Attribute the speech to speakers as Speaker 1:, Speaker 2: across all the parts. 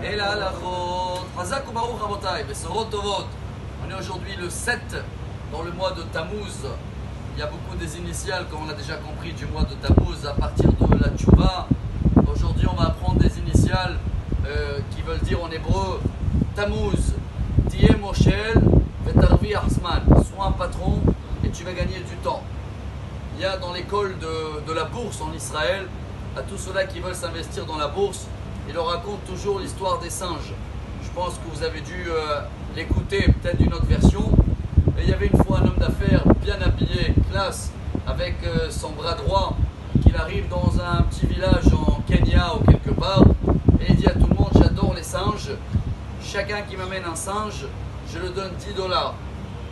Speaker 1: Et là, la route. Hazak ou Baruch Rabotai, Besorot Tovot. On est aujourd'hui le 7 dans le mois de Tammuz. Il y a beaucoup des initiales, comme on l'a déjà compris, du mois de Tammuz à partir de la Tchouva. Aujourd'hui, on va apprendre des initiales qui veulent dire en hébreu Tammuz, Tiyeh Moshel, Vetarvi Arsman. Sois un patron et tu vas gagner du temps. Il y a dans l'école de la bourse en Israël, à tous ceux-là qui veulent s'investir dans la bourse, il leur raconte toujours l'histoire des singes. Je pense que vous avez dû l'écouter, peut-être d'une autre version. Et il y avait une fois un homme d'affaires bien habillé, classe, avec son bras droit, qu'il arrive dans un petit village en Kenya ou quelque part, et il dit à tout le monde, j'adore les singes, chacun qui m'amène un singe, je le donne $10.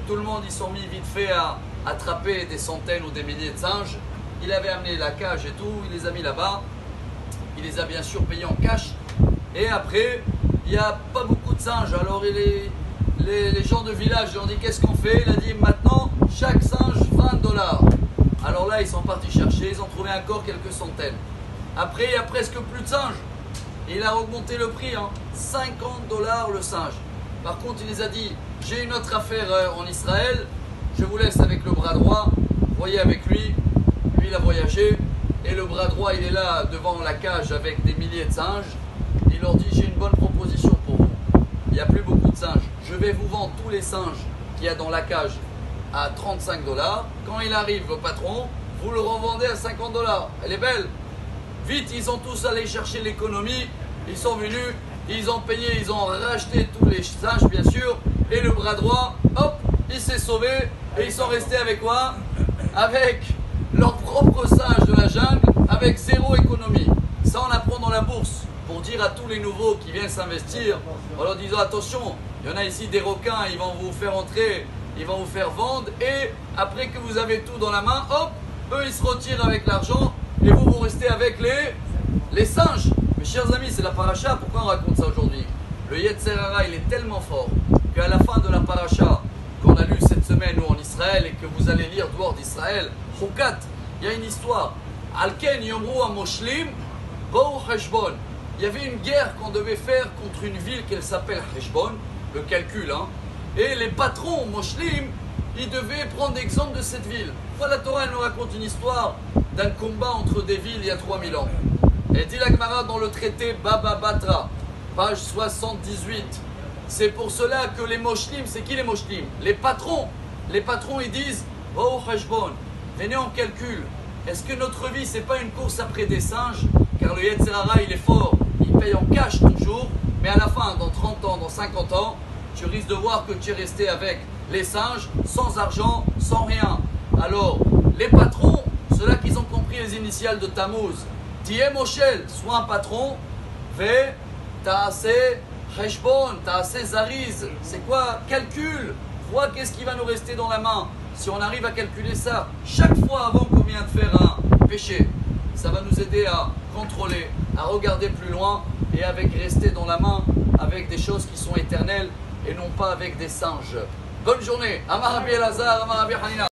Speaker 1: Tout le monde, ils sont mis vite fait à attraper des centaines ou des milliers de singes. Il avait amené la cage et tout, il les a mis là-bas, il les a bien sûr payés en cash, et après, il n'y a pas beaucoup de singes, alors les gens de village ils ont dit qu'est-ce qu'on fait? Il a dit maintenant chaque singe $20. Alors là ils sont partis chercher, ils ont trouvé encore quelques centaines. Après il n'y a presque plus de singes. Et il a augmenté le prix, $50 le singe. Par contre il les a dit j'ai une autre affaire en Israël, je vous laisse avec le bras droit, voyez avec lui, lui il a voyagé, et le bras droit il est là devant la cage avec des milliers de singes. Il leur dit j'ai une bonne proposition pour vous. Il n'y a plus beaucoup de singes. Je vais vous vendre tous les singes qu'il y a dans la cage à $35. Quand il arrive au patron, vous le revendez à $50. Elle est belle. Vite, ils sont tous allés chercher l'économie. Ils sont venus, ils ont payé, ils ont racheté tous les singes, bien sûr. Et le bras droit, hop, il s'est sauvé. Et ils sont restés avec quoi? Avec leur propre singe de la jungle, avec zéro économie. Ça, on apprend dans la bourse. Pour dire à tous les nouveaux qui viennent s'investir, en leur disant attention, il y en a ici des requins, ils vont vous faire entrer, ils vont vous faire vendre, et après que vous avez tout dans la main, hop, eux ils se retirent avec l'argent, et vous restez avec les singes. Mes chers amis, c'est la paracha, pourquoi on raconte ça aujourd'hui? Le Yetzer Hara, il est tellement fort, qu'à la fin de la paracha, qu'on a lu cette semaine ou en Israël, et que vous allez lire dehors d'Israël, Chukat, il y a une histoire. Alken Yomru Amoshlim, Bou Heshbon. Il y avait une guerre qu'on devait faire contre une ville qu'elle s'appelle Heshbon, le calcul, et les patrons Moshlim, ils devaient prendre exemple de cette ville. La Torah elle nous raconte une histoire d'un combat entre des villes il y a 3000 ans. Et dit la Gemara dans le traité Baba Batra, page 78. C'est pour cela que les Moshlim, c'est qui les Moshlim? Les patrons. Les patrons ils disent, oh Heshbon, venez en calcul. Est-ce que notre vie c'est pas une course après des singes? Car le Yetzer Hara il est fort. Il paye en cash toujours, mais à la fin, dans 30 ans, dans 50 ans, tu risques de voir que tu es resté avec les singes, sans argent, sans rien. Alors, les patrons, ceux-là qui ont compris les initiales de Tammuz, Tiyeh Moshel, sois un patron, Ve, Ta'ase, Heshbon, Ta'ase Zariz, c'est quoi? Calcul, vois qu'est-ce qui va nous rester dans la main. Si on arrive à calculer ça, chaque fois avant qu'on vient de faire un péché, ça va nous aider à contrôler, à regarder plus loin et avec rester dans la main avec des choses qui sont éternelles et non pas avec des singes. Bonne journée. Amar Rabbi Elazar, Amar Rabbi Hanina.